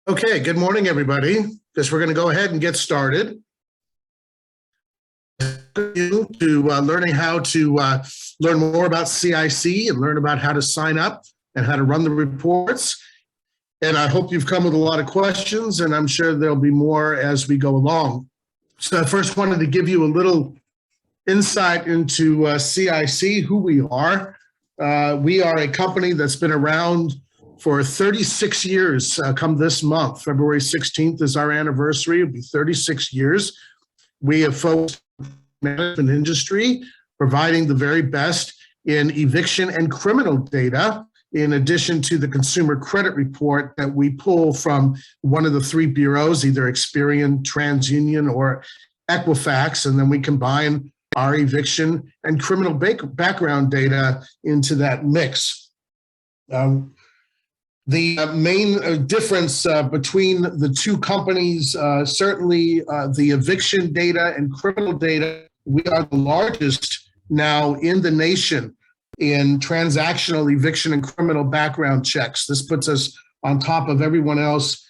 Okay, good morning, everybody. Guess we're going to go ahead and get started. To learning how to learn more about CIC and learn about how to sign up and how to run the reports. And I hope you've come with a lot of questions, and I'm sure there'll be more as we go along. So I first wanted to give you a little insight into CIC, who we are. We are a company that's been around for 36 years. Come this month, February 16th is our anniversary. It'll be 36 years. We have focused on the management industry, providing the very best in eviction and criminal data, in addition to the consumer credit report that we pull from one of the three bureaus, either Experian, TransUnion, or Equifax, and then we combine our eviction and criminal background data into that mix. The main difference between the two companies, certainly the eviction data and criminal data, we are the largest now in the nation in transactional eviction and criminal background checks. This puts us on top of everyone else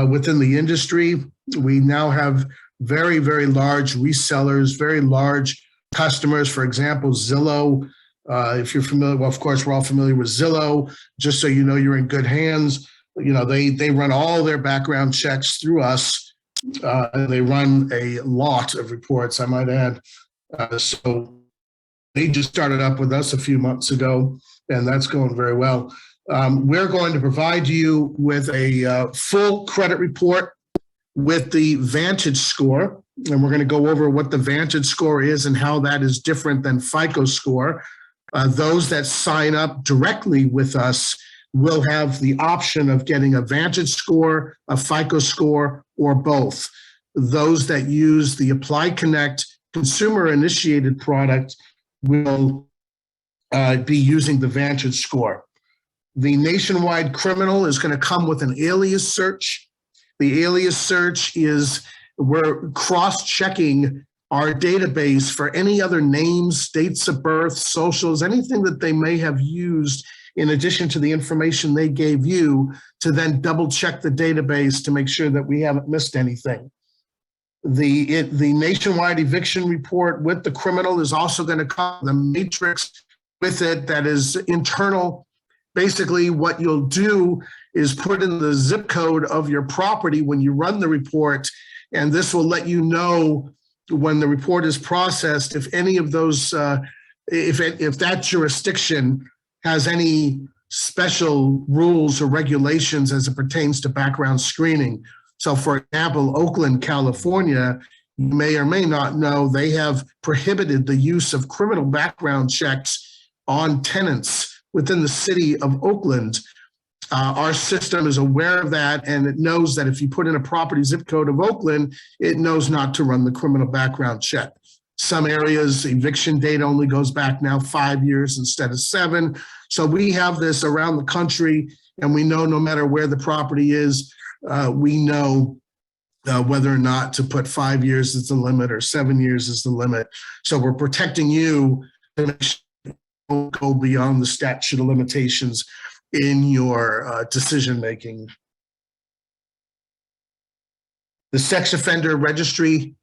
within the industry. We now have very, very large resellers, very large customers. For example, Zillow. If you're familiar, well, of course, we're all familiar with Zillow. Just so you know, you're in good hands. You know, they run all their background checks through us. They run a lot of reports, I might add. So they just started up with us a few months ago, and that's going very well. We're going to provide you with a full credit report with the Vantage score, and we're going to go over what the Vantage score is and how that is different than FICO score. Those that sign up directly with us will have the option of getting a Vantage score, a FICO score, or both. Those that use the ApplyConnect consumer-initiated product will be using the Vantage score. The nationwide criminal is going to come with an alias search. The alias search is we're cross-checking our database for any other names, dates of birth, socials, anything that they may have used in addition to the information they gave you, to then double check the database to make sure that we haven't missed anything. The nationwide eviction report with the criminal is also going to come, the matrix with it that is internal. Basically, what you'll do is put in the zip code of your property when you run the report, and this will let you know when the report is processed if any of those, if that jurisdiction has any special rules or regulations as it pertains to background screening. So for example, Oakland, California, you may or may not know, they have prohibited the use of criminal background checks on tenants within the city of Oakland. Our system is aware of that, and it knows that if you put in a property zip code of Oakland, it knows not to run the criminal background check. Some areas, eviction data only goes back now 5 years instead of 7. So we have this around the country, and we know no matter where the property is, we know whether or not to put 5 years as the limit or 7 years as the limit. So we're protecting you to make sure you don't go beyond the statute of limitations in your decision-making. The sex offender registry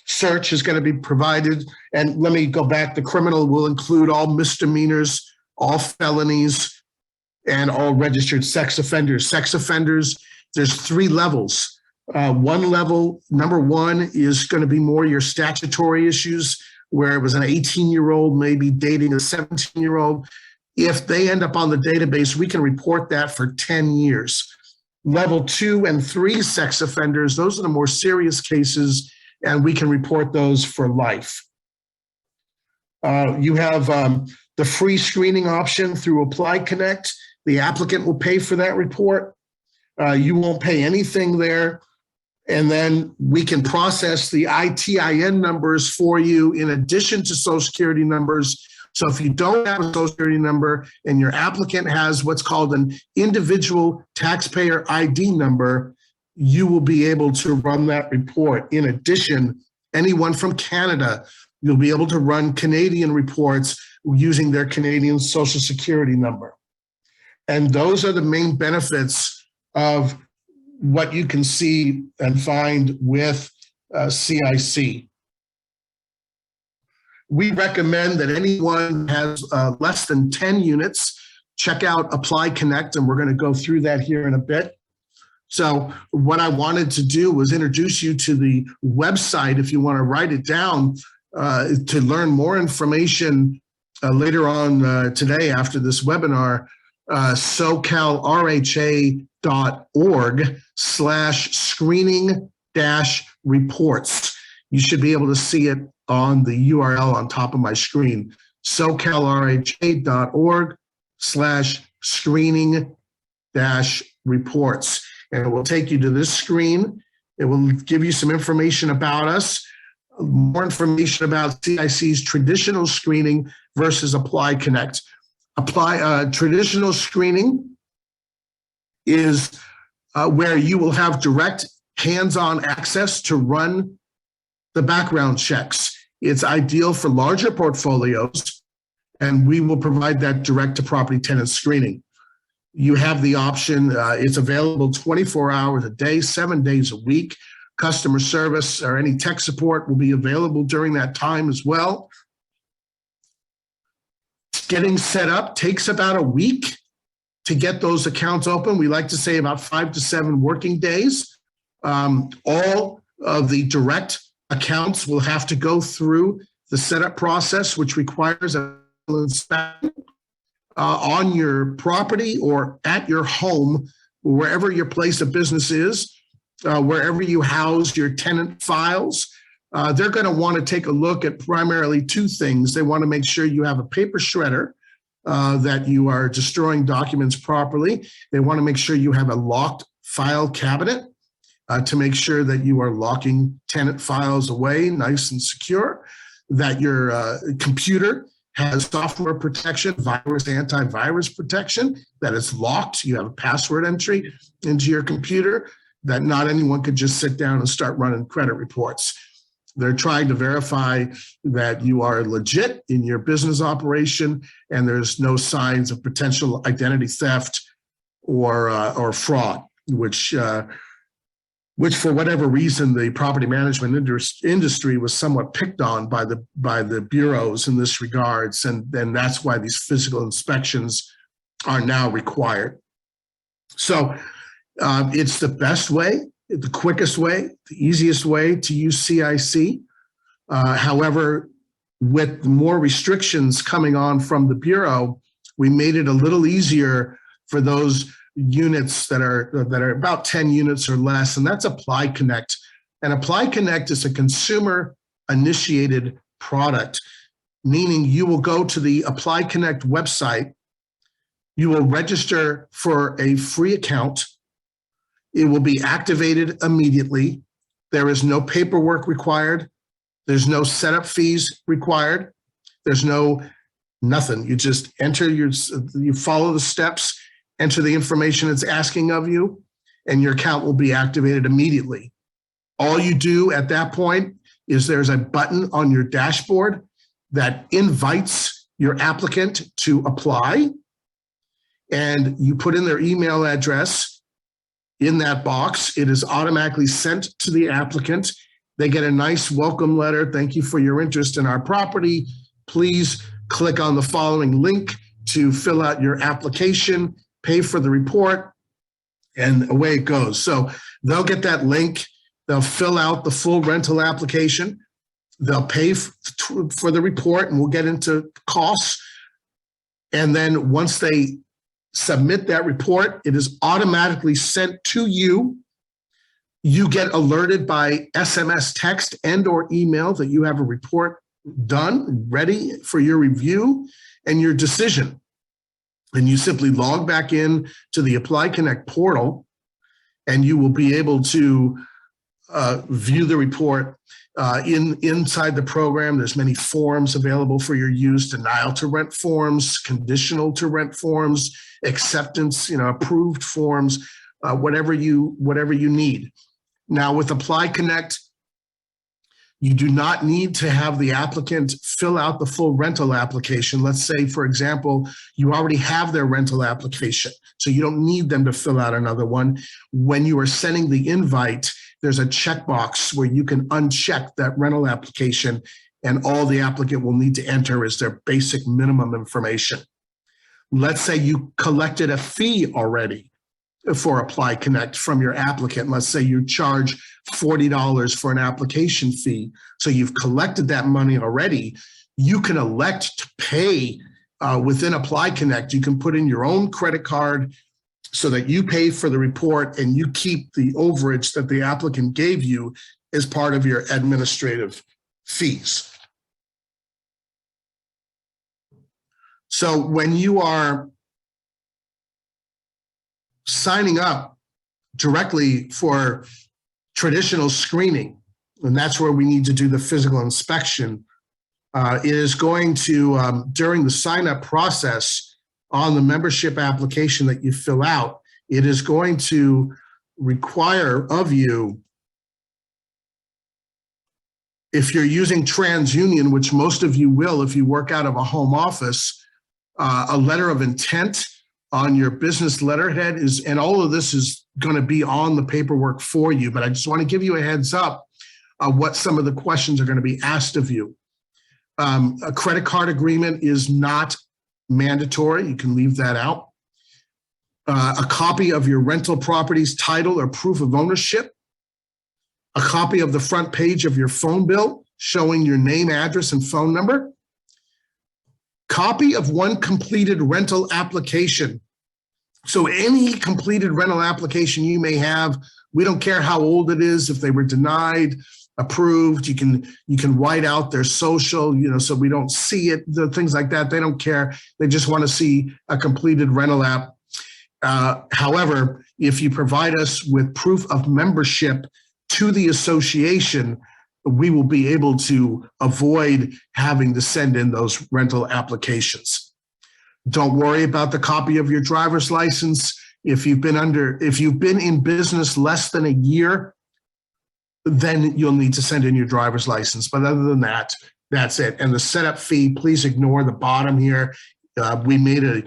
search is going to be provided. And let me go back. The criminal will include all misdemeanors, all felonies, and all registered sex offenders. Sex offenders, there's 3 levels. One level, number 1, is going to be more your statutory issues, where it was an 18-year-old maybe dating a 17-year-old. If they end up on the database, we can report that for 10 years. Level 2 and 3 sex offenders, those are the more serious cases, and we can report those for life. You have the free screening option through ApplyConnect. The applicant will pay for that report. You won't pay anything there. And then we can process the ITIN numbers for you in addition to Social Security numbers. So if you don't have a Social Security number and your applicant has what's called an individual taxpayer ID number, you will be able to run that report. In addition, anyone from Canada, you'll be able to run Canadian reports using their Canadian Social Security number. And those are the main benefits of what you can see and find with CIC. We recommend that anyone who has less than 10 units, check out ApplyConnect, and we're going to go through that here in a bit. So what I wanted to do was introduce you to the website, if you want to write it down, to learn more information later on today after this webinar, socalrha.org/screening-reports. You should be able to see it on the URL on top of my screen, socalrha.org/screening-reports. And it will take you to this screen. It will give you some information about us, more information about CIC's traditional screening versus ApplyConnect. Traditional screening is where you will have direct hands-on access to run the background checks. It's ideal for larger portfolios, and we will provide that direct to property tenant screening. You have the option, it's available 24 hours a day, 7 days a week. Customer service or any tech support will be available during that time as well. Getting set up takes about a week to get those accounts open. We like to say about 5 to 7 working days. All of the direct accounts will have to go through the setup process, which requires an inspection on your property or at your home, wherever your place of business is, wherever you house your tenant files. They're going to want to take a look at primarily 2 things. They want to make sure you have a paper shredder, that you are destroying documents properly. They want to make sure you have a locked file cabinet to make sure that you are locking tenant files away nice and secure, that your computer has software protection, antivirus protection, that it's locked, you have a password entry into your computer, that not anyone could just sit down and start running credit reports. They're trying to verify that you are legit in your business operation and there's no signs of potential identity theft or fraud, which for whatever reason, the property management industry was somewhat picked on by the bureaus in this regards, and that's why these physical inspections are now required. So it's the best way, the quickest way, the easiest way to use CIC. However, with more restrictions coming on from the bureau, we made it a little easier for those units that are about 10 units or less, and that's ApplyConnect. And ApplyConnect is a consumer-initiated product, meaning you will go to the ApplyConnect website, you will register for a free account, it will be activated immediately, there is no paperwork required, there's no setup fees required, there's nothing. You just enter you follow the steps, enter the information it's asking of you, and your account will be activated immediately. All you do at that point is there's a button on your dashboard that invites your applicant to apply, and you put in their email address in that box. It is automatically sent to the applicant. They get a nice welcome letter. Thank you for your interest in our property. Please click on the following link to fill out your application, pay for the report, and away it goes. So they'll get that link, they'll fill out the full rental application, they'll pay for the report, and we'll get into costs. And then once they submit that report, it is automatically sent to you. You get alerted by SMS text and or email that you have a report done, ready for your review and your decision. And you simply log back in to the ApplyConnect portal, and you will be able to view the report inside the program. There's many forms available for your use: denial to rent forms, conditional to rent forms, acceptance, approved forms, whatever you need. Now with ApplyConnect, You do not need to have the applicant fill out the full rental application. Let's say, for example, you already have their rental application, so you don't need them to fill out another one. When you are sending the invite, there's a checkbox where you can uncheck that rental application, and all the applicant will need to enter is their basic minimum information. Let's say you collected a fee already for ApplyConnect from your applicant. Let's say you charge $40 for an application fee. So you've collected that money already. You can elect to pay within ApplyConnect. You can put in your own credit card so that you pay for the report and you keep the overage that the applicant gave you as part of your administrative fees. So when you are signing up directly for traditional screening, and that's where we need to do the physical inspection, it is going to, during the sign-up process on the membership application that you fill out, it is going to require of you, if you're using TransUnion, which most of you will if you work out of a home office, a letter of intent on your business letterhead is, and all of this is going to be on the paperwork for you, but I just want to give you a heads up of what some of the questions are going to be asked of you. A credit card agreement is not mandatory. You can leave that out. A copy of your rental property's title or proof of ownership. A copy of the front page of your phone bill showing your name, address, and phone number. Copy of one completed rental application. So any completed rental application you may have, we don't care how old it is, if they were denied, approved, you can white out their social, so we don't see it, the things like that. They don't care. They just want to see a completed rental app. However, if you provide us with proof of membership to the association, we will be able to avoid having to send in those rental applications. Don't worry about the copy of your driver's license. If you've been in business less than a year, then you'll need to send in your driver's license. But other than that, that's it. And the setup fee, please ignore the bottom here. We made a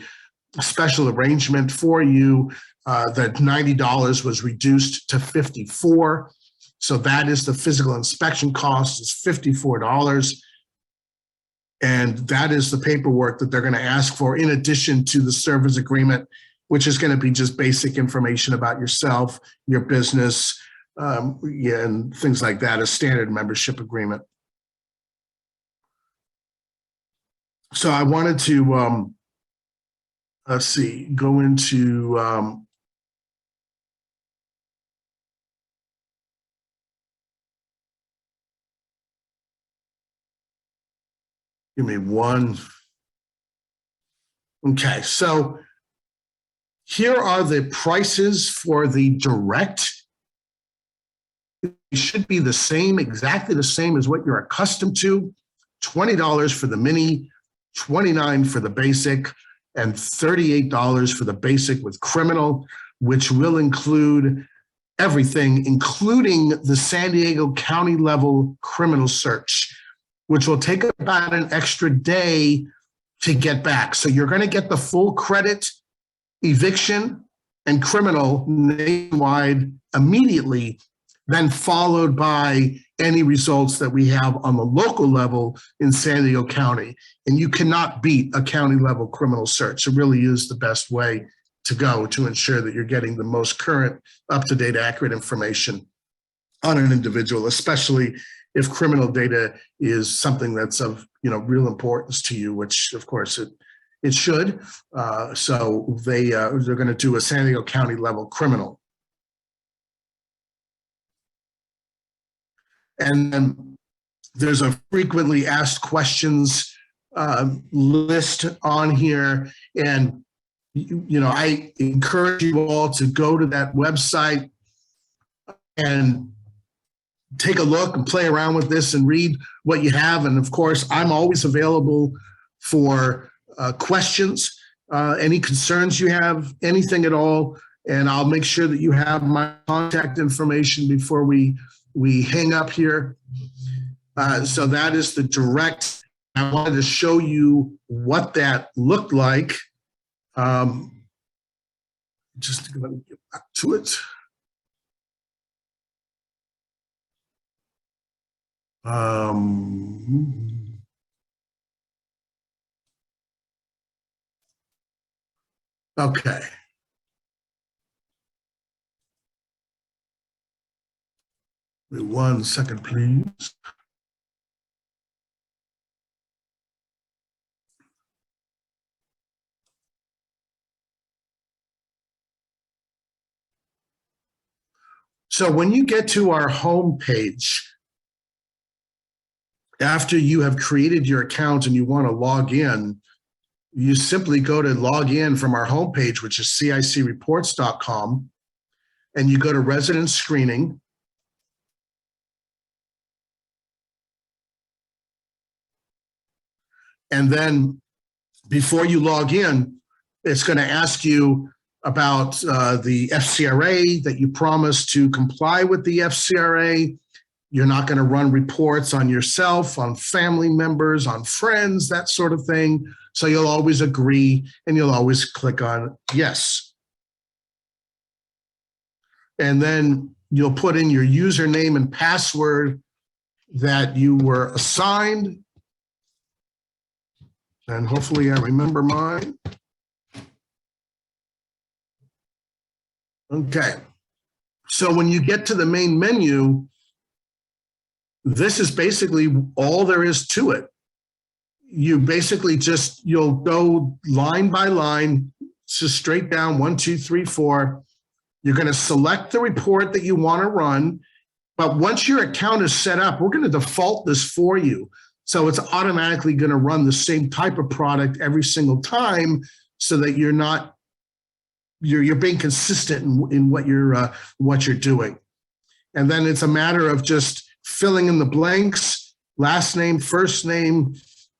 special arrangement for you that $90 was reduced to $54. So that is the physical inspection cost is $54. And that is the paperwork that they're going to ask for in addition to the service agreement, which is going to be just basic information about yourself, your business, and things like that, a standard membership agreement. So I wanted to, let's see, go into, give me one. Okay, so here are the prices for the direct. It should be the same, exactly the same as what you're accustomed to. $20 for the mini, $29 for the basic, and $38 for the basic with criminal, which will include everything, including the San Diego County level criminal search, which will take about an extra day to get back. So you're going to get the full credit, eviction, and criminal nationwide immediately, then followed by any results that we have on the local level in San Diego County. And you cannot beat a county level criminal search. It really is the best way to go to ensure that you're getting the most current, up-to-date, accurate information on an individual, especially if criminal data is something that's of real importance to you, which of course it should. So they're going to do a San Diego County level criminal. And then there's a frequently asked questions list on here. And, I encourage you all to go to that website and take a look and play around with this and read what you have. And of course, I'm always available for questions, any concerns you have, anything at all. And I'll make sure that you have my contact information before we hang up here. So that is the direct. I wanted to show you what that looked like. Just going to get back to it. Okay. Wait 1 second, please. So when you get to our home page, after you have created your account and you want to log in, you simply go to log in from our homepage, which is cicreports.com, and you go to resident screening. And then before you log in, it's going to ask you about the SCRHA, that you promise to comply with the SCRHA. You're not going to run reports on yourself, on family members, on friends, that sort of thing. So you'll always agree and you'll always click on yes. And then you'll put in your username and password that you were assigned. And hopefully I remember mine. Okay. So when you get to the main menu, this is basically all there is to it. You basically you'll go line by line, so straight down 1, 2, 3, 4. You're going to select the report that you want to run. But once your account is set up, we're going to default this for you. So it's automatically going to run the same type of product every single time, so that you're being consistent in what you're doing. And then it's a matter of just filling in the blanks: last name, first name,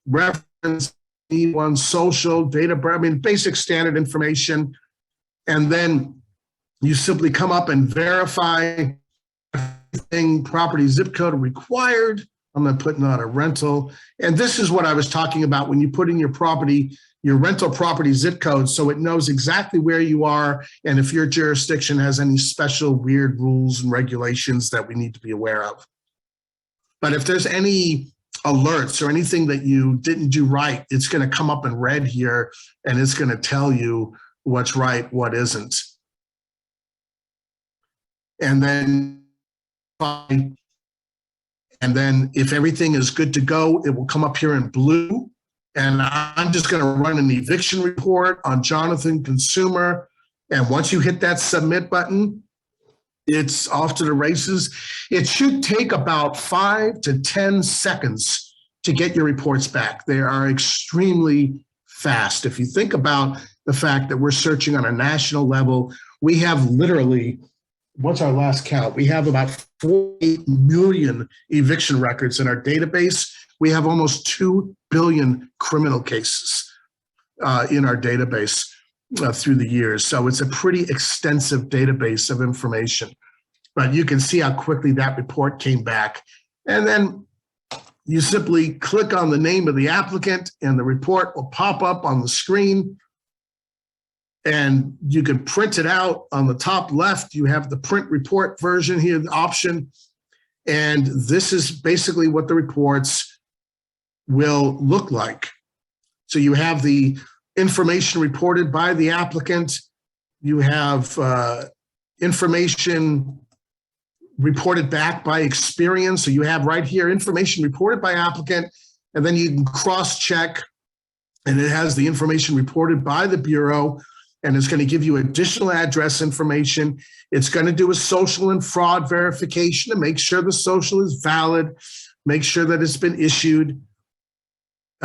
reference, E1, social, date of birth, basic standard information. And then you simply come up and verify everything, property zip code required. I'm going to put not a rental. And this is what I was talking about when you put in your rental property zip code, so it knows exactly where you are and if your jurisdiction has any special weird rules and regulations that we need to be aware of. But if there's any alerts or anything that you didn't do right, it's going to come up in red here, and it's going to tell you what's right, what isn't. And then if everything is good to go, it will come up here in blue. And I'm just going to run an eviction report on Jonathan Consumer. And once you hit that submit button, it's off to the races. It should take about 5 to 10 seconds to get your reports back. They are extremely fast. If you think about the fact that we're searching on a national level, we have literally, what's our last count? We have about 48 million eviction records in our database. We have almost 2 billion criminal cases in our database through the years. So it's a pretty extensive database of information. But you can see how quickly that report came back. And then you simply click on the name of the applicant and the report will pop up on the screen. And you can print it out. On the top left, you have the print report version here, the option. And this is basically what the reports will look like. So you have the information reported by the applicant. You have information reported back by experience. So you have right here information reported by applicant, and then you can cross-check, and it has the information reported by the Bureau, and it's going to give you additional address information. It's going to do a social and fraud verification to make sure the social is valid, make sure that it's been issued.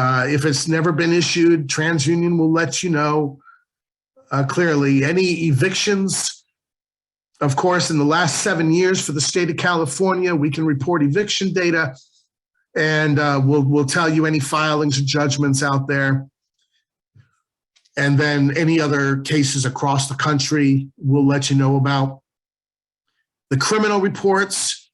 If it's never been issued, TransUnion will let you know clearly. Any evictions, of course, in the last 7 years for the state of California, we can report eviction data, and we'll tell you any filings or judgments out there. And then any other cases across the country, we'll let you know about. The criminal reports,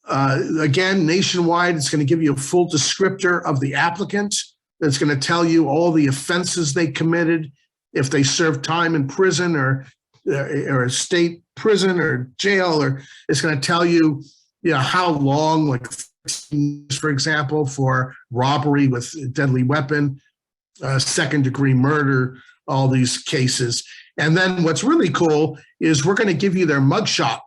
Again, nationwide, it's going to give you a full descriptor of the applicant. It's going to tell you all the offenses they committed, if they served time in prison or a state prison or jail, or it's going to tell you, how long, like, for example, for robbery with a deadly weapon, second-degree murder, all these cases. And then what's really cool is we're going to give you their mugshot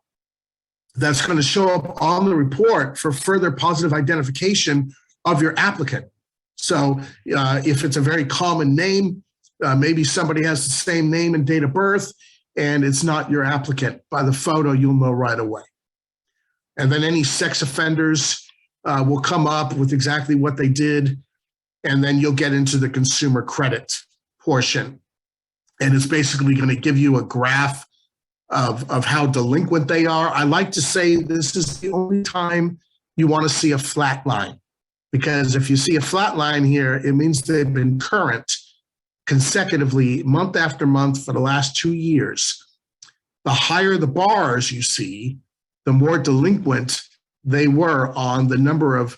that's going to show up on the report for further positive identification of your applicant. So if it's a very common name, maybe somebody has the same name and date of birth, and it's not your applicant. By the photo, you'll know right away. And then any sex offenders will come up with exactly what they did, and then you'll get into the consumer credit portion. And it's basically going to give you a graph of how delinquent they are. I like to say this is the only time you want to see a flat line, because if you see a flat line here, it means they've been current consecutively month after month for the last 2 years. The higher the bars you see, the more delinquent they were on the number of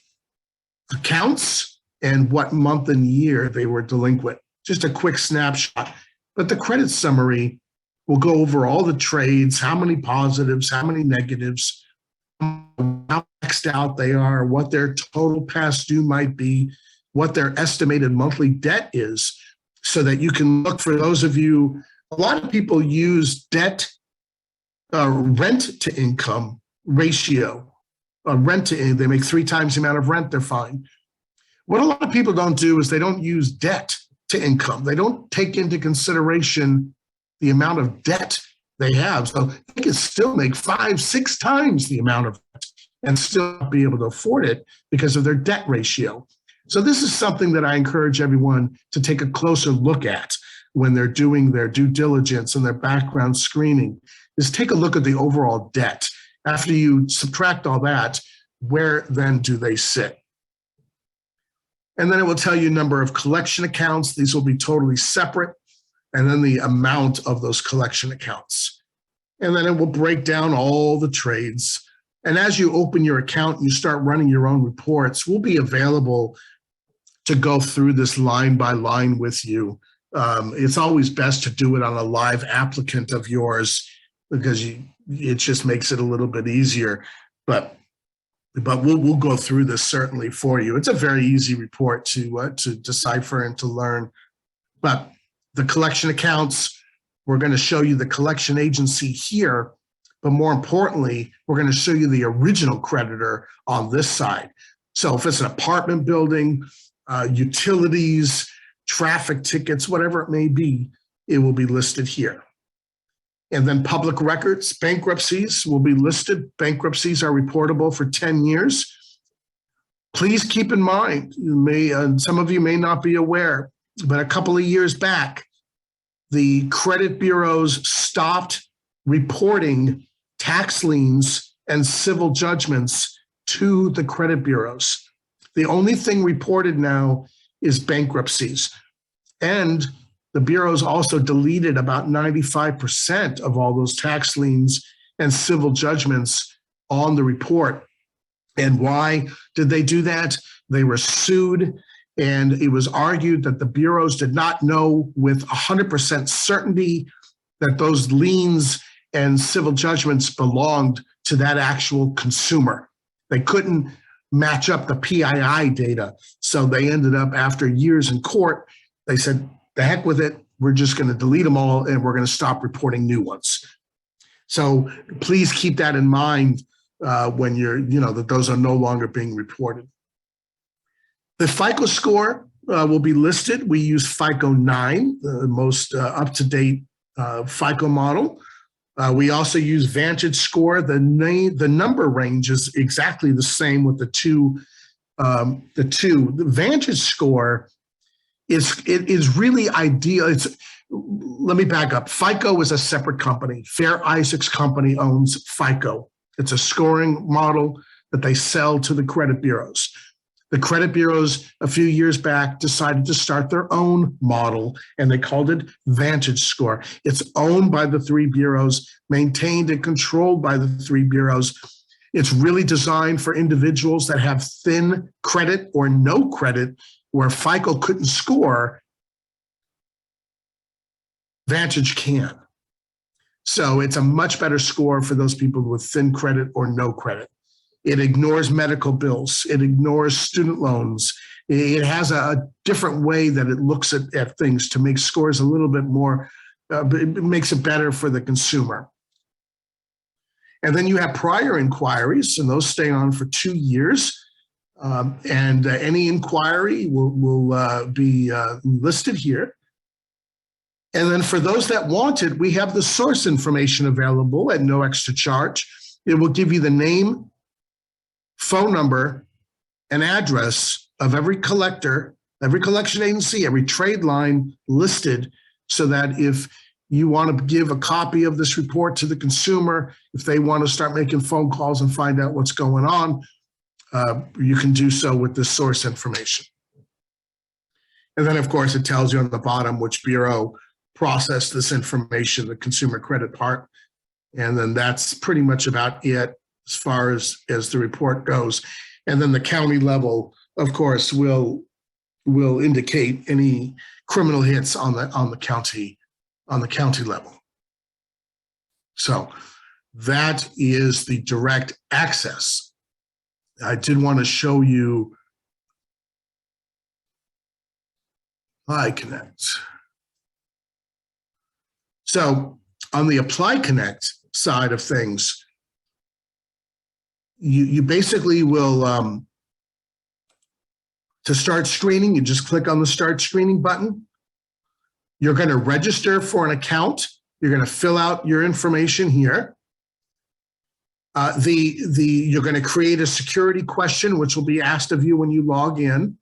accounts and what month and year they were delinquent. Just a quick snapshot. But the credit summary will go over all the trades, how many positives, how many negatives, how maxed out they are, what their total past due might be, what their estimated monthly debt is, so that you can look for those of you. A lot of people use debt, rent to income ratio. They make 3 times the amount of rent, they're fine. What a lot of people don't do is they don't use debt to income. They don't take into consideration the amount of debt they have. So they can still make 5-6 times the amount of debt and still be able to afford it because of their debt ratio. So this is something that I encourage everyone to take a closer look at when they're doing their due diligence and their background screening, is take a look at the overall debt. After you subtract all that, where then do they sit? And then it will tell you number of collection accounts. These will be totally separate. And then the amount of those collection accounts. And then it will break down all the trades. And as you open your account and you start running your own reports, we'll be available to go through this line by line with you. It's always best to do it on a live applicant of yours, because it just makes it a little bit easier. But we'll go through this certainly for you. It's a very easy report to decipher and to learn. But the collection accounts, we're going to show you the collection agency here, but more importantly, we're going to show you the original creditor on this side. So if it's an apartment building, utilities, traffic tickets, whatever it may be, it will be listed here. And then public records, bankruptcies will be listed. Bankruptcies are reportable for 10 years. Please keep in mind, some of you may not be aware, but a couple of years back, the credit bureaus stopped reporting tax liens and civil judgments to the credit bureaus. The only thing reported now is bankruptcies. And the bureaus also deleted about 95% of all those tax liens and civil judgments on the report. And why did they do that? They were sued, and it was argued that the bureaus did not know with 100% certainty that those liens and civil judgments belonged to that actual consumer. They couldn't match up the PII data. So they ended up, after years in court, they said, the heck with it, we're just going to delete them all and we're going to stop reporting new ones. So please keep that in mind when that those are no longer being reported. The FICO score will be listed. We use FICO 9, the most up-to-date FICO model. We also use Vantage score. The number range is exactly the same with the two. The Vantage score is really ideal. Let me back up. FICO is a separate company. Fair Isaac's company owns FICO. It's a scoring model that they sell to the credit bureaus. The credit bureaus a few years back decided to start their own model, and they called it Vantage Score. It's owned by the 3 bureaus, maintained and controlled by the 3 bureaus. It's really designed for individuals that have thin credit or no credit, where FICO couldn't score, Vantage can. So it's a much better score for those people with thin credit or no credit. It ignores medical bills. It ignores student loans. It has a different way that it looks at things to make scores a little bit more, it makes it better for the consumer. And then you have prior inquiries, and those stay on for 2 years. Any inquiry will be listed here. And then for those that want it, we have the source information available at no extra charge. It will give you the name, phone number, and address of every collector, every collection agency, every trade line listed, so that if you want to give a copy of this report to the consumer, if they want to start making phone calls and find out what's going on, you can do so with this source information. And then, of course, it tells you on the bottom which bureau processed this information, the consumer credit part. And then that's pretty much about it as far as the report goes. And then the county level, of course, will indicate any criminal hits on the county level. So that is the direct access. I did want to show you ApplyConnect. So on the ApplyConnect side of things, you basically will, to start screening, you just click on the Start Screening button. You're going to register for an account. You're going to fill out your information here. You're going to create a security question, which will be asked of you when you log in.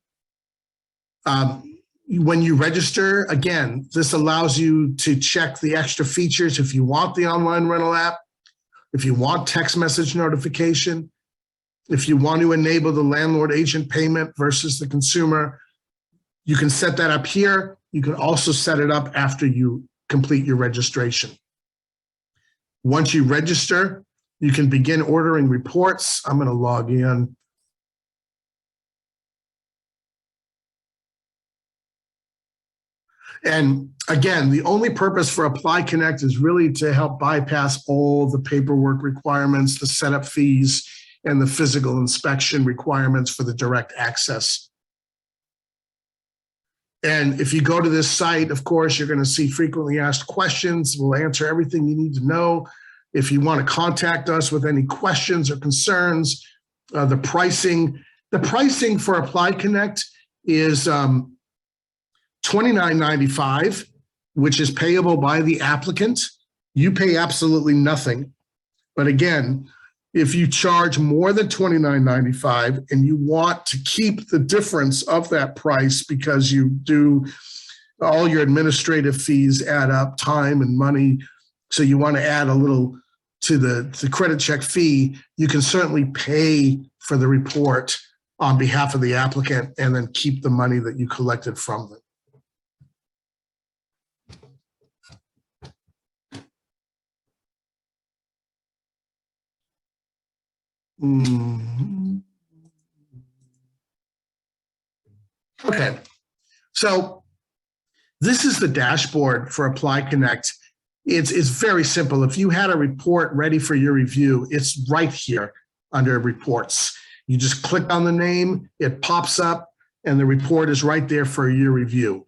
When you register, again, this allows you to check the extra features if you want the online rental app, if you want text message notification, if you want to enable the landlord agent payment versus the consumer. You can set that up here. You can also set it up after you complete your registration. Once you register, you can begin ordering reports. I'm going to log in. And again, the only purpose for ApplyConnect is really to help bypass all the paperwork requirements, the setup fees, and the physical inspection requirements for the direct access. And if you go to this site, of course, you're going to see frequently asked questions. We'll answer everything you need to know. If you want to contact us with any questions or concerns, the pricing for ApplyConnect is $29.95, which is payable by the applicant. You pay absolutely nothing. But again, if you charge more than $29.95 and you want to keep the difference of that price because you do all your administrative fees add up, time and money, so you want to add a little to the credit check fee, you can certainly pay for the report on behalf of the applicant and then keep the money that you collected from them. Okay, so this is the dashboard for ApplyConnect. It's very simple. If you had a report ready for your review, it's right here under reports. You just click on the name, it pops up, and the report is right there for your review.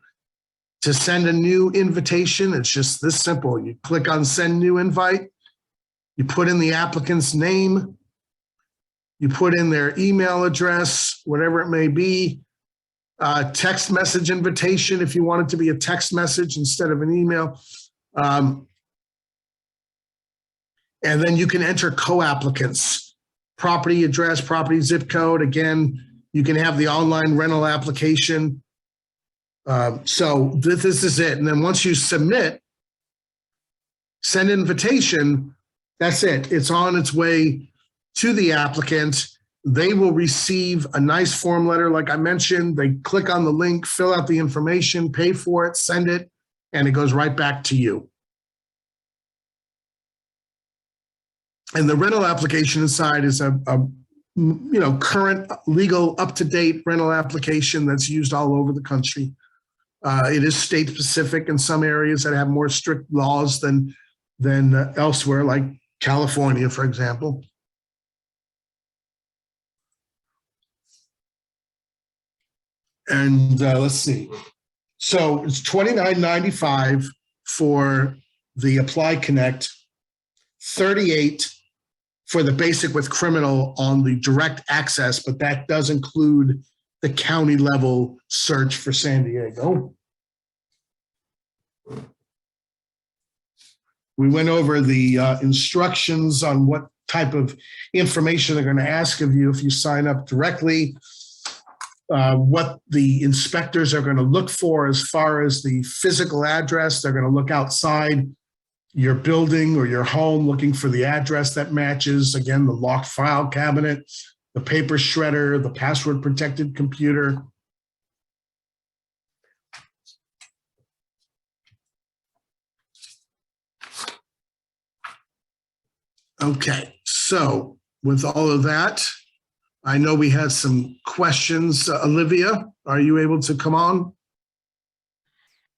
To send a new invitation, it's just this simple. You click on Send New Invite, you put in the applicant's name, you put in their email address, whatever it may be, text message invitation if you want it to be a text message instead of an email. And then you can enter co-applicants, property address, property zip code. Again, you can have the online rental application. So this is it. And then once you submit, send invitation, that's it. It's on its way to the applicant. They will receive a nice form letter. Like I mentioned, they click on the link, fill out the information, pay for it, send it, and it goes right back to you. And the rental application inside is a current legal up-to-date rental application that's used all over the country. It is state specific in some areas that have more strict laws than elsewhere, like California, for example. And let's see. So it's $29.95 for the ApplyConnect, $38 for the basic with criminal on the direct access, but that does include the county level search for San Diego. We went over the instructions on what type of information they're going to ask of you if you sign up directly, what the inspectors are going to look for as far as the physical address. They're going to look outside your building or your home looking for the address that matches. Again, the locked file cabinet, the paper shredder, the password protected computer. Okay, so with all of that, I know we had some questions. Olivia, are you able to come on?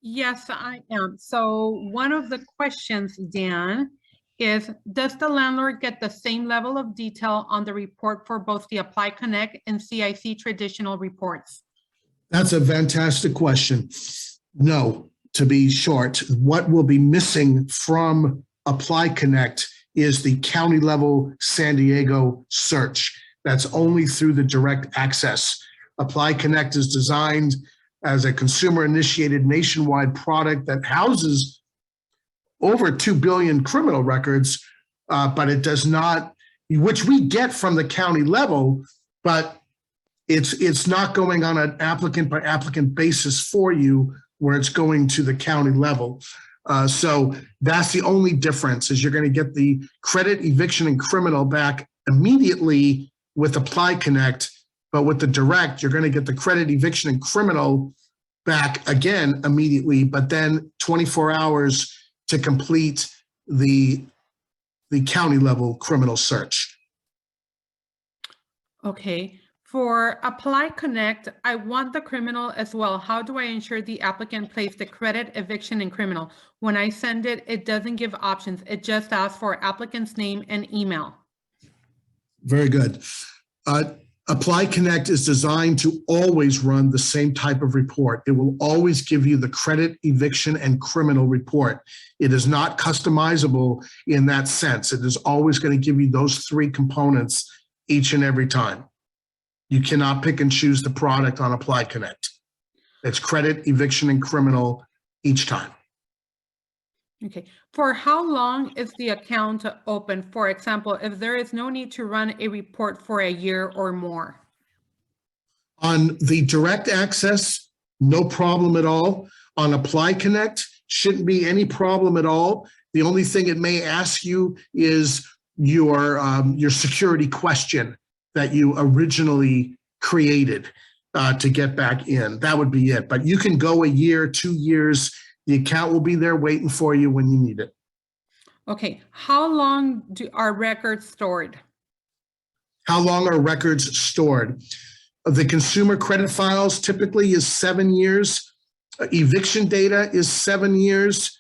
Yes, I am. So one of the questions, Dan, is does the landlord get the same level of detail on the report for both the ApplyConnect and CIC traditional reports? That's a fantastic question. No, to be short, what will be missing from ApplyConnect is the county level San Diego search. That's only through the direct access. ApplyConnect is designed as a consumer-initiated nationwide product that houses over 2 billion criminal records, but it does not, which we get from the county level, but it's not going on an applicant by applicant basis for you where it's going to the county level. So that's the only difference, is you're going to get the credit, eviction, and criminal back immediately with ApplyConnect, but with the direct, you're going to get the credit, eviction, and criminal back again immediately, but then 24 hours to complete the county level criminal search. Okay. For ApplyConnect, I want the criminal as well. How do I ensure the applicant plays the credit, eviction, and criminal? When I send it, it doesn't give options. It just asks for applicant's name and email. Very good. ApplyConnect is designed to always run the same type of report. It will always give you the credit, eviction, and criminal report. It is not customizable in that sense. It is always going to give you those three components each and every time. You cannot pick and choose the product on ApplyConnect. It's credit, eviction, and criminal each time. Okay. For how long is the account open? For example, if there is no need to run a report for a year or more. On the direct access, no problem at all. On ApplyConnect, shouldn't be any problem at all. The only thing it may ask you is your security question that you originally created to get back in. That would be it. But you can go a year, 2 years. The account will be there waiting for you when you need it. Okay. How long are records stored? How long are records stored? The consumer credit files typically is 7 years. Eviction data is 7 years.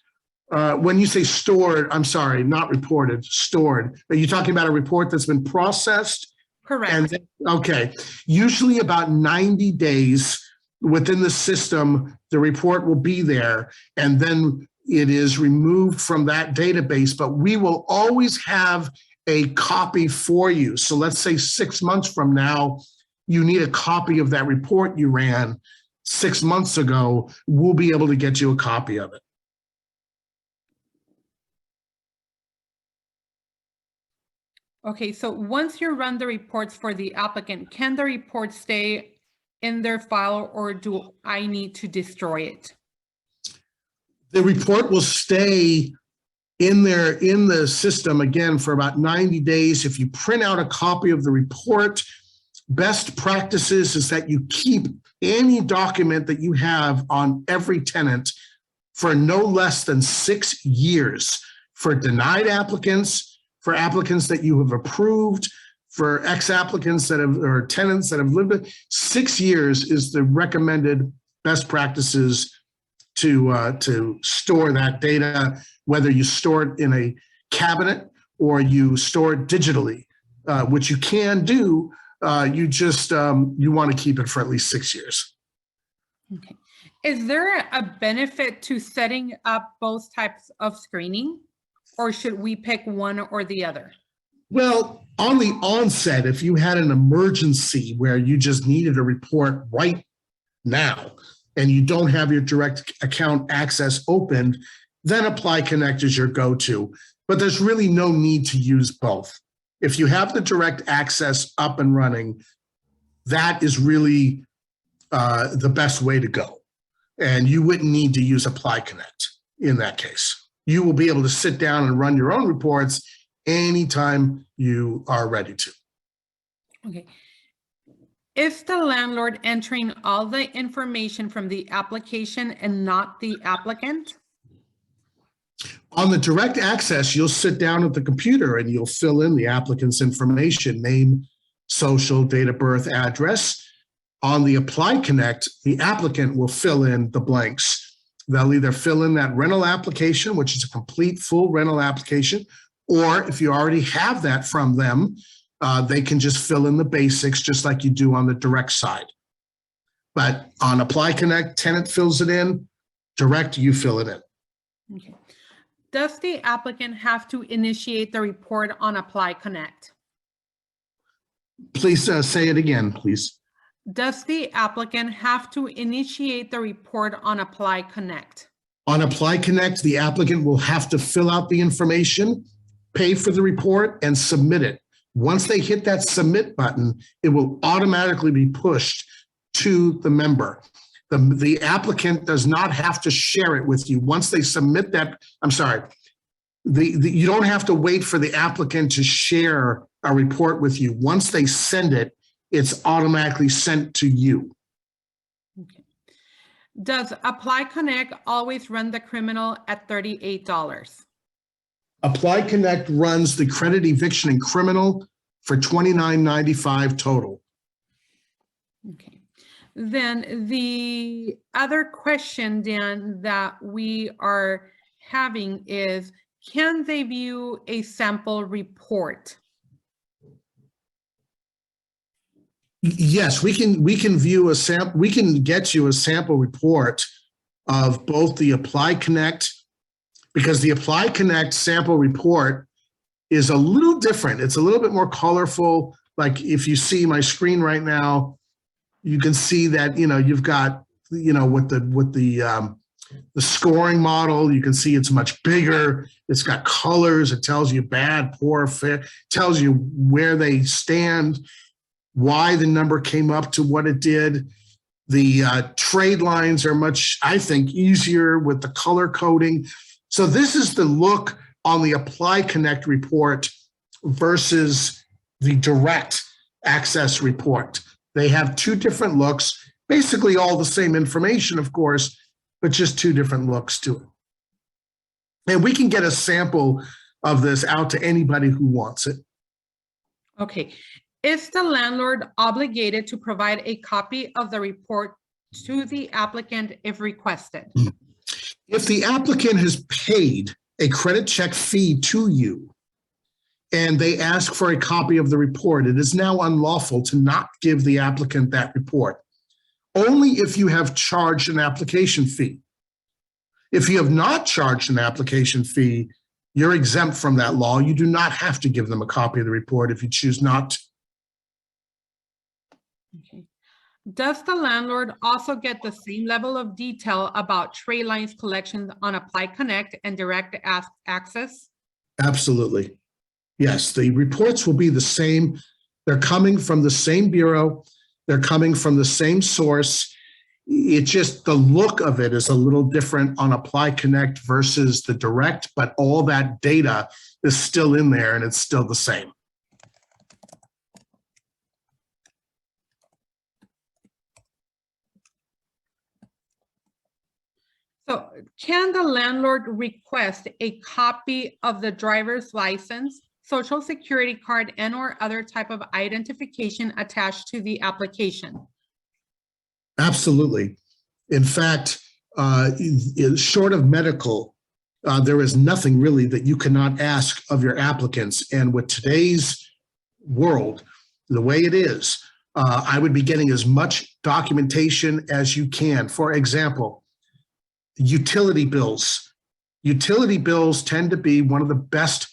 When you say stored, I'm sorry, not reported, stored. Are you talking about a report that's been processed? Correct. And, okay. Usually about 90 days within the system, the report will be there, and then it is removed from that database, but we will always have a copy for you. So let's say 6 months from now, you need a copy of that report you ran 6 months ago, we'll be able to get you a copy of it. Okay, so once you run the reports for the applicant, can the report stay in their file, or do I need to destroy it? The report will stay in there in the system again for about 90 days. If you print out a copy of the report, best practices is that you keep any document that you have on every tenant for no less than 6 years for denied applicants, for applicants that you have approved, for ex-applicants that have, or tenants that have lived it. 6 years is the recommended best practices to store that data, whether you store it in a cabinet or you store it digitally, which you can do. You just, you want to keep it for at least 6 years. Okay. Is there a benefit to setting up both types of screening, or should we pick one or the other? Well, on the onset, if you had an emergency where you just needed a report right now and you don't have your direct account access opened, then ApplyConnect is your go-to. But there's really no need to use both. If you have the direct access up and running, that is really the best way to go. And you wouldn't need to use ApplyConnect in that case. You will be able to sit down and run your own reports anytime you are ready to. Okay. Is the landlord entering all the information from the application and not the applicant? On the direct access, you'll sit down at the computer and you'll fill in the applicant's information, name, social, date of birth, address. On the ApplyConnect, the applicant will fill in the blanks. They'll either fill in that rental application, which is a complete full rental application, or if you already have that from them, they can just fill in the basics just like you do on the direct side. But on ApplyConnect, tenant fills it in, direct, you fill it in. Okay. Does the applicant have to initiate the report on ApplyConnect? Please say it again, please. Does the applicant have to initiate the report on ApplyConnect? On ApplyConnect, the applicant will have to fill out the information, pay for the report, and submit it. Once they hit that submit button, it will automatically be pushed to the member. The applicant does not have to share it with you. Once they submit that, I'm sorry, you don't have to wait for the applicant to share a report with you. Once they send it, it's automatically sent to you. Okay. Does ApplyConnect always run the criminal at $38? ApplyConnect runs the credit eviction and criminal for $29.95 total. Okay. Then the other question, Dan, that we are having is, can they view a sample report? Yes, we can view a sample. We can get you a sample report of both the ApplyConnect, because the ApplyConnect sample report is a little different. It's a little bit more colorful. Like if you see my screen right now, you can see that, you've got, with the scoring model, you can see it's much bigger. It's got colors. It tells you bad, poor, fair, tells you where they stand, why the number came up to what it did. The trade lines are much, I think, easier with the color coding. So this is the look on the ApplyConnect report versus the direct access report. They have two different looks, basically all the same information, of course, but just two different looks to it. And we can get a sample of this out to anybody who wants it. Okay. Is the landlord obligated to provide a copy of the report to the applicant if requested? If the applicant has paid a credit check fee to you and they ask for a copy of the report, it is now unlawful to not give the applicant that report. Only if you have charged an application fee. If you have not charged an application fee, you're exempt from that law. You do not have to give them a copy of the report if you choose not to. Okay. Does the landlord also get the same level of detail about trade lines collections on ApplyConnect and direct access? Absolutely. Yes, the reports will be the same. They're coming from the same bureau. They're coming from the same source. It's just the look of it is a little different on ApplyConnect versus the direct, but all that data is still in there and it's still the same. So can the landlord request a copy of the driver's license, social security card and/or other type of identification attached to the application? Absolutely. In fact, short of medical, there is nothing really that you cannot ask of your applicants. And with today's world, the way it is, I would be getting as much documentation as you can. For example, utility bills. Utility bills tend to be one of the best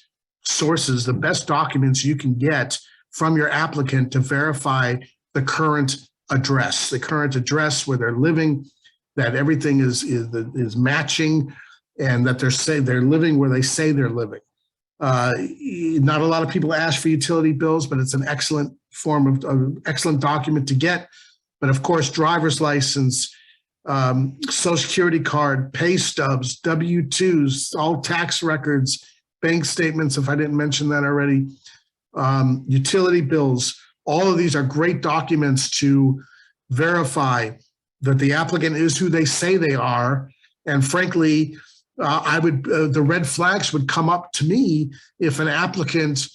sources, the best documents you can get from your applicant to verify the current address where they're living, that everything is matching, and that they're living where they say they're living. Not a lot of people ask for utility bills, but it's an excellent form of excellent document to get. But of course, driver's license, social security card, pay stubs, W-2s, all tax records, bank statements, if I didn't mention that already, utility bills. All of these are great documents to verify that the applicant is who they say they are. And frankly, the red flags would come up to me if an applicant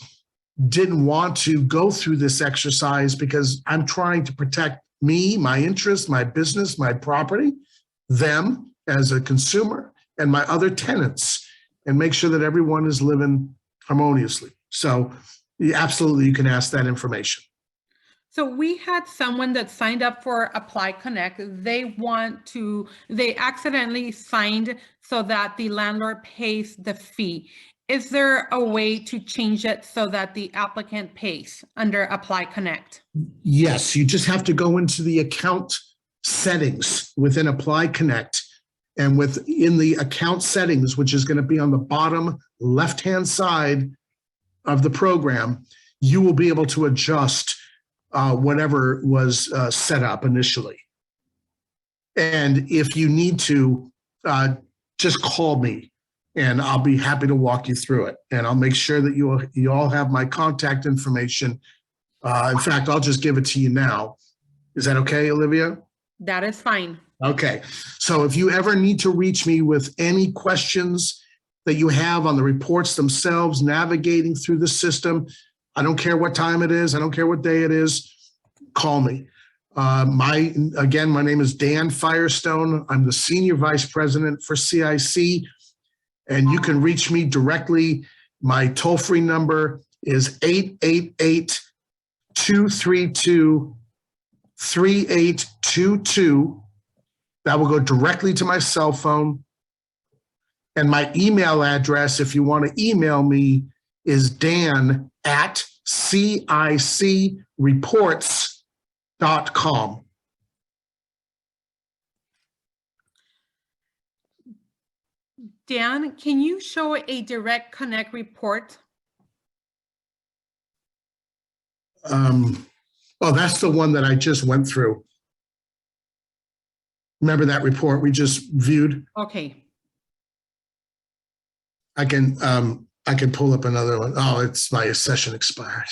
didn't want to go through this exercise, because I'm trying to protect me, my interests, my business, my property, them as a consumer, and my other tenants, and make sure that everyone is living harmoniously. So absolutely, you can ask that information. So we had someone that signed up for ApplyConnect. They accidentally signed so that the landlord pays the fee. Is there a way to change it so that the applicant pays under ApplyConnect? Yes, you just have to go into the account settings within ApplyConnect, and within the account settings, which is going to be on the bottom left-hand side of the program, you will be able to adjust whatever was set up initially. And if you need to, just call me and I'll be happy to walk you through it. And I'll make sure that you all have my contact information. In fact, I'll just give it to you now. Is that okay, Olivia? That is fine. Okay. So if you ever need to reach me with any questions that you have on the reports themselves, navigating through the system, I don't care what time it is, I don't care what day it is, call me. My name is Dan Firestone. I'm the Senior Vice President for CIC, and you can reach me directly. My toll-free number is 888-232-3822. That will go directly to my cell phone. And my email address, if you want to email me, is dan@cicreports.com. Dan, can you show a direct connect report? Oh, that's the one that I just went through. Remember that report we just viewed? Okay. I can pull up another one. Oh, it's my session expired.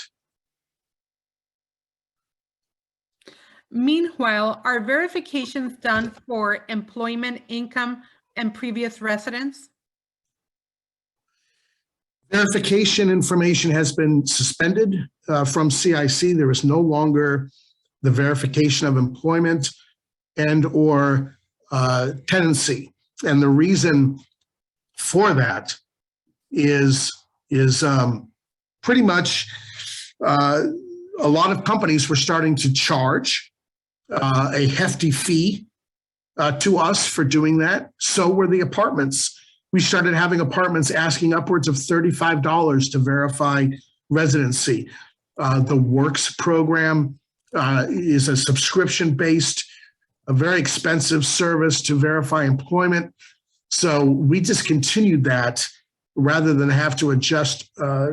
Meanwhile, are verifications done for employment, income, and previous residence? Verification information has been suspended from CIC. There is no longer the verification of employment and or tenancy. And the reason for that is pretty much a lot of companies were starting to charge a hefty fee to us for doing that. So were the apartments. We started having apartments asking upwards of $35 to verify residency. The Works program is a subscription-based, a very expensive service to verify employment. So we discontinued that rather than have to adjust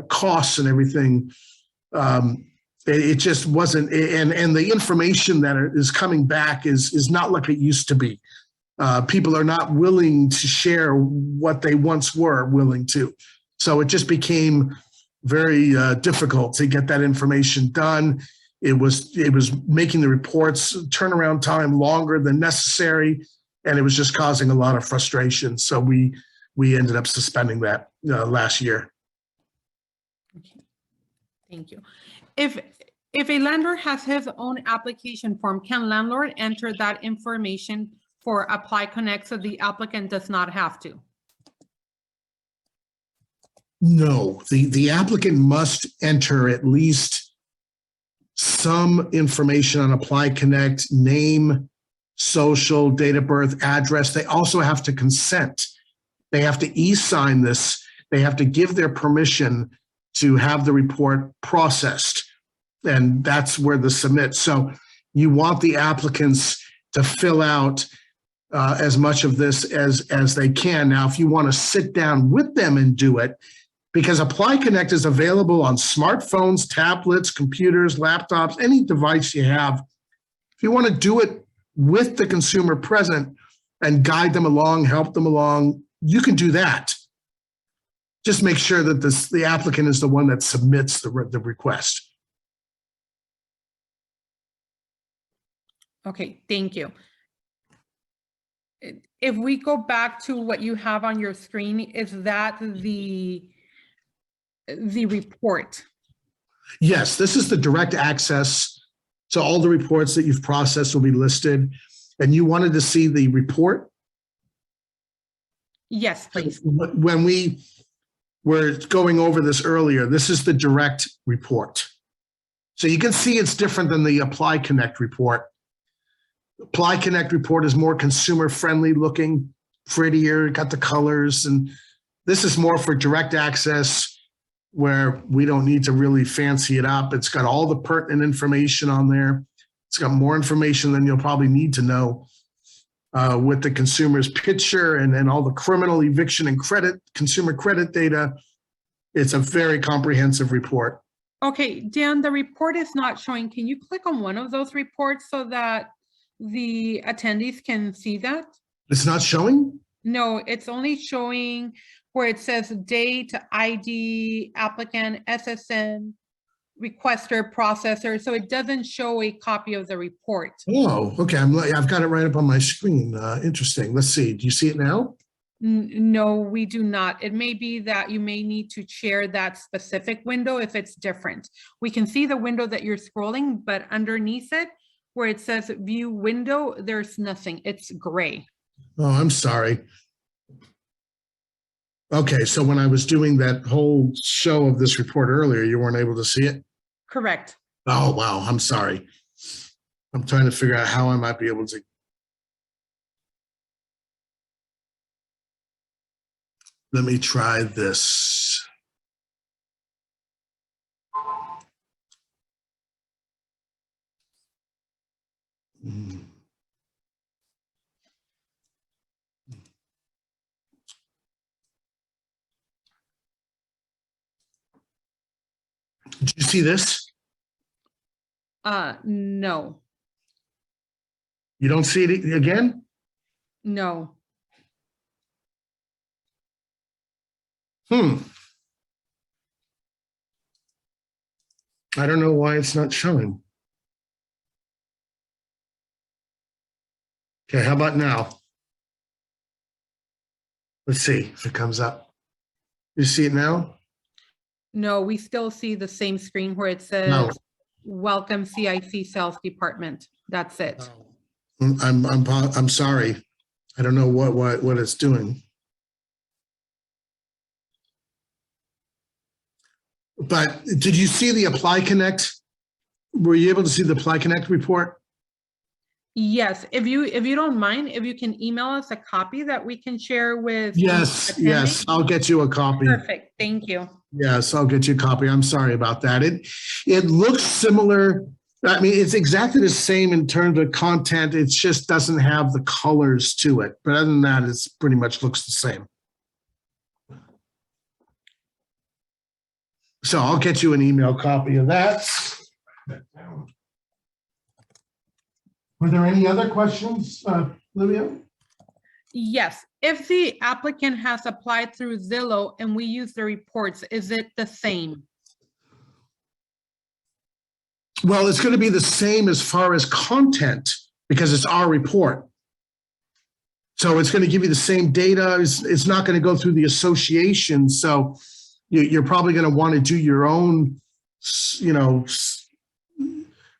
costs and everything. It just wasn't, and the information that is coming back is not like it used to be. People are not willing to share what they once were willing to. So it just became very difficult to get that information done. It was making the reports turnaround time longer than necessary, and it was just causing a lot of frustration. So we ended up suspending that last year. Okay. Thank you. If a landlord has his own application form, can landlord enter that information for ApplyConnect so the applicant does not have to? No, the applicant must enter at least some information on ApplyConnect, name, social, date of birth, address. They also have to consent. They have to e-sign this. They have to give their permission to have the report processed. And that's where the submit. So you want the applicants to fill out as much of this as they can. Now, if you want to sit down with them and do it, because ApplyConnect is available on smartphones, tablets, computers, laptops, any device you have. If you want to do it with the consumer present and guide them along, help them along, you can do that. Just make sure that the applicant is the one that submits the request. Okay, thank you. If we go back to what you have on your screen, is that the report? Yes, this is the direct access. So all the reports that you've processed will be listed. And you wanted to see the report? Yes, please. When we were going over this earlier, this is the direct report. So you can see it's different than the ApplyConnect report. ApplyConnect report is more consumer friendly looking, prettier, got the colors, and this is more for direct access where we don't need to really fancy it up. It's got all the pertinent information on there. It's got more information than you'll probably need to know with the consumer's picture and all the criminal eviction and consumer credit data. It's a very comprehensive report. Okay, Dan, the report is not showing. Can you click on one of those reports so that the attendees can see that? It's not showing? No, it's only showing where it says date, ID, applicant, SSN, requester, processor. So it doesn't show a copy of the report. Oh, okay. I've got it right up on my screen. Interesting. Let's see. Do you see it now? No, we do not. It may be that you may need to share that specific window if it's different. We can see the window that you're scrolling, but underneath it, where it says view window, there's nothing. It's gray. Oh, I'm sorry. Okay, so when I was doing that whole show of this report earlier, you weren't able to see it? Correct. Oh, wow, I'm sorry. I'm trying to figure out how I might be able to. Let me try this. Did you see this? No. You don't see it again? No. I don't know why it's not showing. Okay, how about now? Let's see if it comes up. You see it now? No, we still see the same screen where it says, No. welcome CIC sales department. That's it. I'm sorry. I don't know what it's doing. But did you see the ApplyConnect? Were you able to see the ApplyConnect report? Yes, if you don't mind, if you can email us a copy that we can share with. Yes, I'll get you a copy. Perfect, thank you. Yes, I'll get you a copy. I'm sorry about that. It looks similar. I mean, it's exactly the same in terms of content. It just doesn't have the colors to it. But other than that, it's pretty much looks the same. So I'll get you an email copy of that. Were there any other questions, Livia? Yes, if the applicant has applied through Zillow and we use the reports, is it the same? Well, it's going to be the same as far as content because it's our report. So it's going to give you the same data. It's not going to go through the association. So you're probably going to want to do your own you know,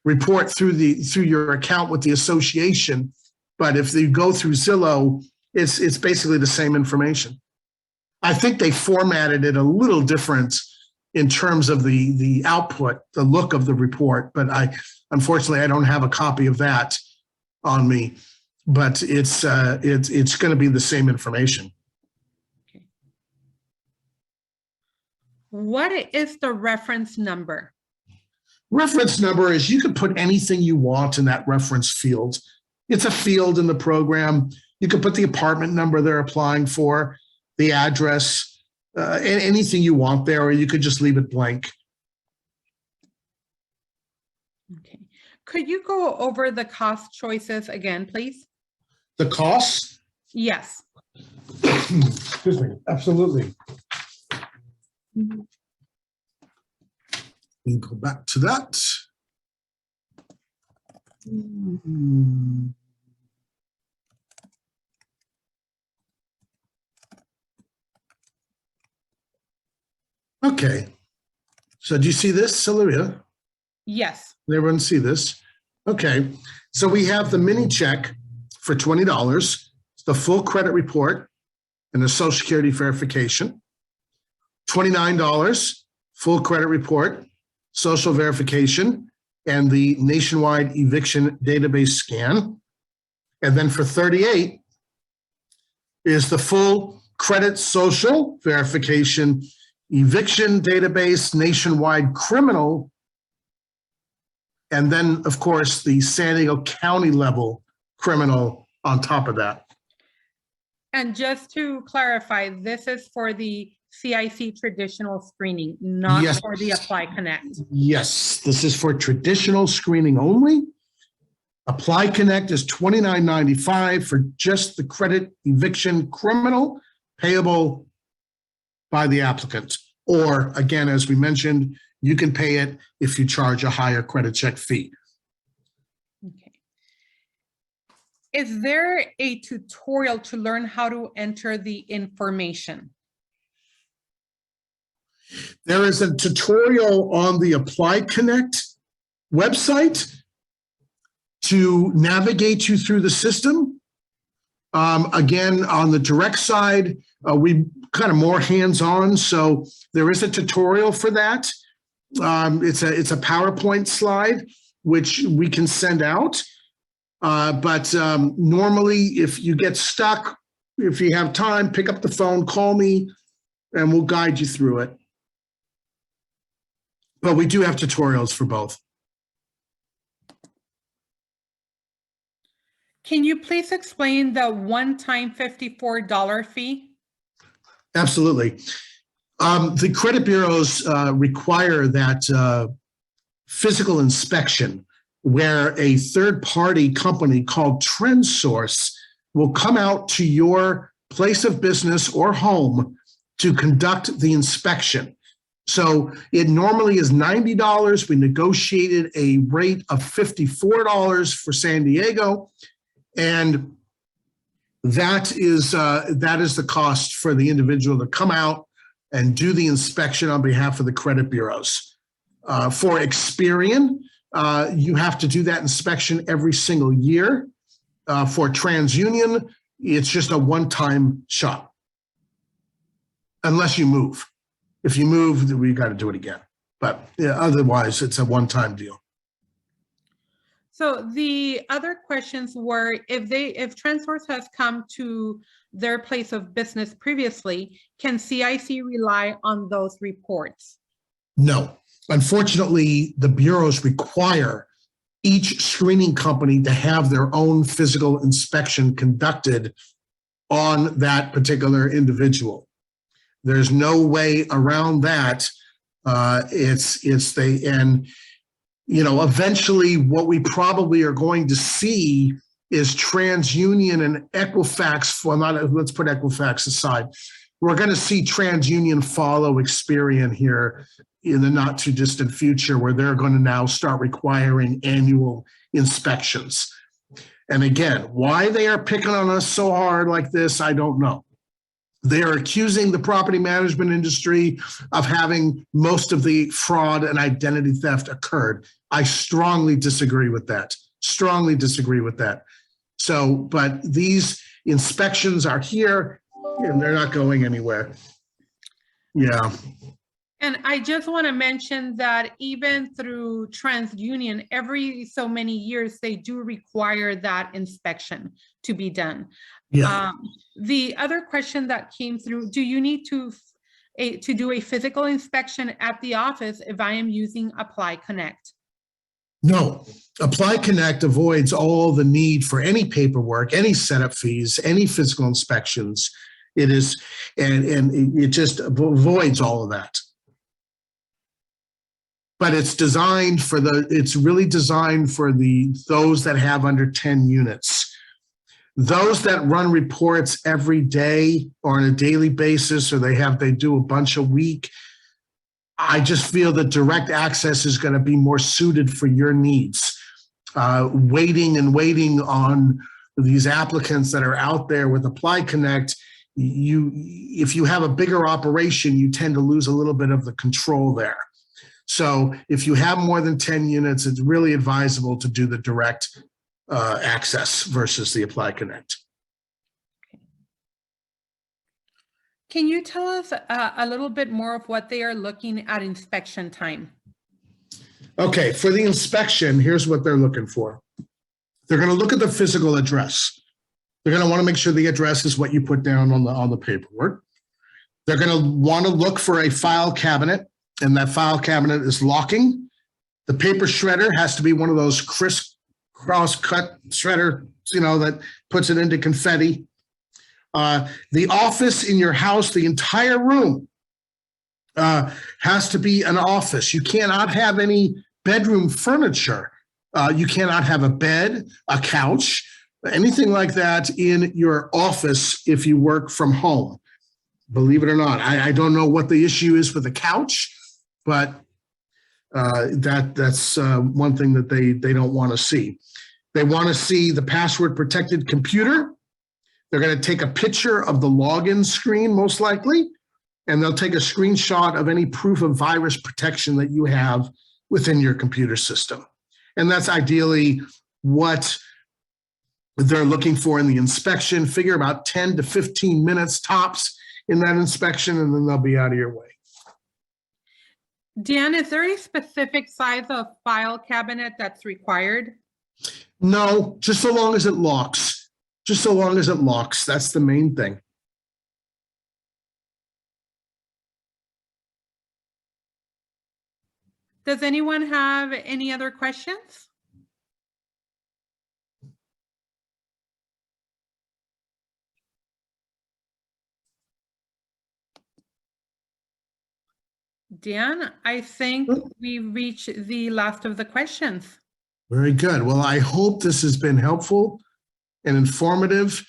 report through your account with the association. But if you go through Zillow, it's basically the same information. I think they formatted it a little different in terms of the output, the look of the report, but unfortunately I don't have a copy of that on me. But it's going to be the same information. Okay. What is the reference number? Reference number is, you can put anything you want in that reference field. It's a field in the program. You can put the apartment number they're applying for, the address, anything you want there, or you could just leave it blank. Okay. Could you go over the cost choices again, please? The costs? Yes. Excuse me. Absolutely. We go back to that. Okay. So do you see this, Sylvia? Yes. Everyone see this? Okay. So we have the mini check for $20, the full credit report, and the Social Security verification. $29, full credit report, social verification, and the nationwide eviction database scan. And then for $38 is the full credit social verification, eviction database, nationwide criminal, and then, of course, the San Diego County level criminal on top of that. And just to clarify, this is for the CIC traditional screening, not Yes. for the ApplyConnect. Yes, this is for traditional screening only. ApplyConnect is $29.95 for just the credit eviction criminal, payable by the applicant. Or again, as we mentioned, you can pay it if you charge a higher credit check fee. Okay. Is there a tutorial to learn how to enter the information? There is a tutorial on the ApplyConnect website to navigate you through the system. Again, on the direct side, we kind of more hands-on, so there is a tutorial for that. It's a PowerPoint slide, which we can send out. But normally, if you get stuck, if you have time, pick up the phone, call me, and we'll guide you through it. But we do have tutorials for both. Can you please explain the one-time $54 fee? Absolutely. The credit bureaus require that physical inspection, where a third-party company called TrendSource will come out to your place of business or home to conduct the inspection. So it normally is $90. We negotiated a rate of $54 for San Diego, and that is the cost for the individual to come out and do the inspection on behalf of the credit bureaus. For Experian, you have to do that inspection every single year. For TransUnion, it's just a one-time shot, unless you move. If you move, we got to do it again. But yeah, otherwise, it's a one-time deal. So the other questions were, if TrendSource has come to their place of business previously, can CIC rely on those reports? No. Unfortunately, the bureaus require each screening company to have their own physical inspection conducted on that particular individual. There's no way around that. And you know, eventually what we probably are going to see is TransUnion and Equifax, well, let's put Equifax aside. We're going to see TransUnion follow Experian here in the not too distant future, where they're going to now start requiring annual inspections. And again, why they are picking on us so hard like this, I don't know. They are accusing the property management industry of having most of the fraud and identity theft occurred. I strongly disagree with that. Strongly disagree with that. So, but these inspections are here and they're not going anywhere. Yeah. And I just want to mention that even through TransUnion, every so many years, they do require that inspection to be done. Yeah. The other question that came through, do you need to do a physical inspection at the office if I am using ApplyConnect? No, ApplyConnect avoids all the need for any paperwork, any setup fees, any physical inspections. It is, and it just avoids all of that. But it's designed for it's really designed for those that have under 10 units. Those that run reports every day or on a daily basis, or they do a bunch a week, I just feel that direct access is going to be more suited for your needs. Waiting on these applicants that are out there with ApplyConnect, if you have a bigger operation, you tend to lose a little bit of the control there. So if you have more than 10 units, it's really advisable to do the direct access versus the ApplyConnect. Can you tell us a little bit more of what they are looking at inspection time? Okay, for the inspection, here's what they're looking for. They're going to look at the physical address. They're going to want to make sure the address is what you put down on the paperwork. They're going to want to look for a file cabinet, and that file cabinet is locking. The paper shredder has to be one of those crisscross cut shredder, that puts it into confetti. The office in your house, the entire room has to be an office. You cannot have any bedroom furniture. You cannot have a bed, a couch, anything like that in your office if you work from home. Believe it or not, I don't know what the issue is with the couch, but that's one thing that they don't want to see. They want to see the password protected computer. They're going to take a picture of the login screen, most likely, and they'll take a screenshot of any proof of virus protection that you have within your computer system. And that's ideally what they're looking for in the inspection. Figure about 10 to 15 minutes tops in that inspection, and then they'll be out of your way. Dan, is there a specific size of file cabinet that's required? No, just so long as it locks. Just so long as it locks. That's the main thing. Does anyone have any other questions? Dan, I think we reached the last of the questions. Very good. Well, I hope this has been helpful and informative.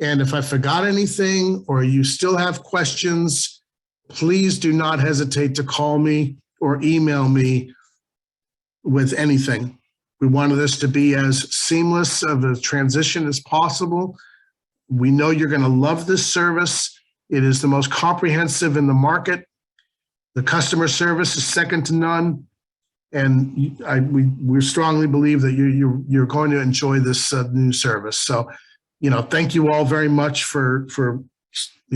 And if I forgot anything or you still have questions, please do not hesitate to call me or email me with anything. We wanted this to be as seamless of a transition as possible. We know you're going to love this service. It is the most comprehensive in the market. The customer service is second to none. And we strongly believe that you're going to enjoy this new service. So, thank you all very much for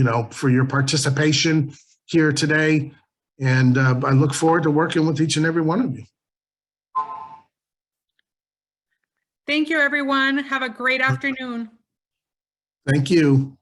your participation here today. And I look forward to working with each and every one of you. Thank you, everyone. Have a great afternoon. Thank you.